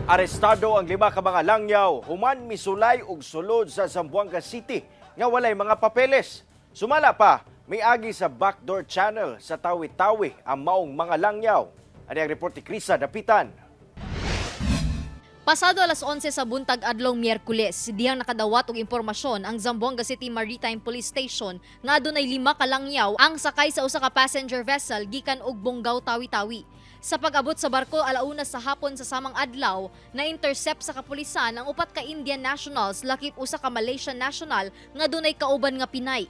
Arestado ang 5 ka mga langyaw human misulay og sulod sa Zamboanga City nga walay mga papeles. Sumala pa, may agi sa backdoor channel sa Tawi-Tawi ang maong mga langyaw. Ani ang report ni Krisa Dapitan. Pasado alas 11 sa buntag adlong Miyerkules, dihang nakadawat og impormasyon ang Zamboanga City Maritime Police Station nga adunay 5 ka langyaw ang sakay sa usa ka passenger vessel gikan og Bonggao, Tawi-Tawi. Sa pag-abot sa barko alauna sa hapon sa samang adlaw, na-intercept sa kapulisan ang 4 ka Indian nationals lakip usa ka Malaysian national nga dunay kauban nga Pinay.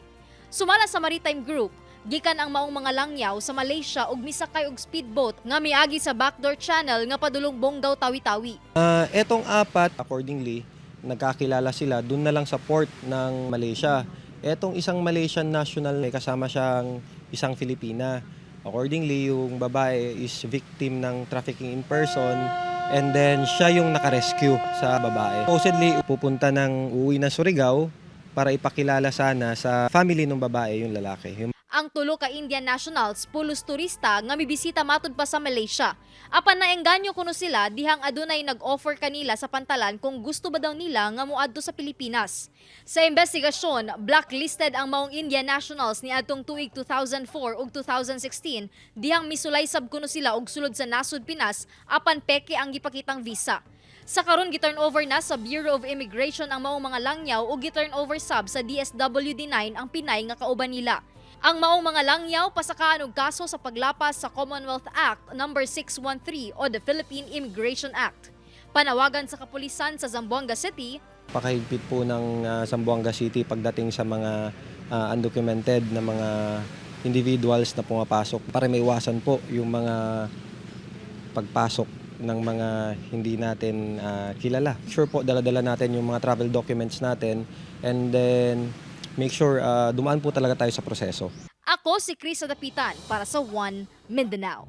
Sumala sa maritime group, gikan ang maong mga langyaw sa Malaysia ug misakay og speedboat nga miagi sa backdoor channel nga padulong Bonggao, Tawi-Tawi. Etong 4, accordingly, nagkakilala sila dun na lang sa port ng Malaysia. Etong isang Malaysian national, may kasama siyang isang Filipina. Accordingly, yung babae is victim ng trafficking in person and then siya yung nakarescue sa babae. Supposedly, uuwi na Surigao para ipakilala sana sa family ng babae yung lalaki. Ang 3 ka Indian nationals pulos turista nga mibisita matud pa sa Malaysia. Apan naengganyo kuno sila dihang adunay nag-offer kanila sa pantalan kung gusto ba daw nila nga moadto sa Pilipinas. Sa investigasyon, blacklisted ang maong Indian nationals ni adtong tuig 2004 ug 2016 dihang misulay sab kuno sila og sulod sa nasud Pinas apan peke ang gipakitang visa. Sa karon gi-turnover na sa Bureau of Immigration ang maong mga langyaw ug gi-turnover sab sa DSWD9 ang Pinay nga kauban nila. Ang maong mga langyaw pasakaan og kaso sa paglapas sa Commonwealth Act No. 613 o the Philippine Immigration Act. Panawagan sa kapulisan sa Zamboanga City, Pakahigpit po ng Zamboanga City pagdating sa mga undocumented na mga individuals na pumapasok para maiwasan po yung mga pagpasok ng mga hindi natin kilala. Sure po, dala-dala natin yung mga travel documents natin and then make sure dumaan po talaga tayo sa proseso. ako si Krisa Dapitan para sa One Mindanao.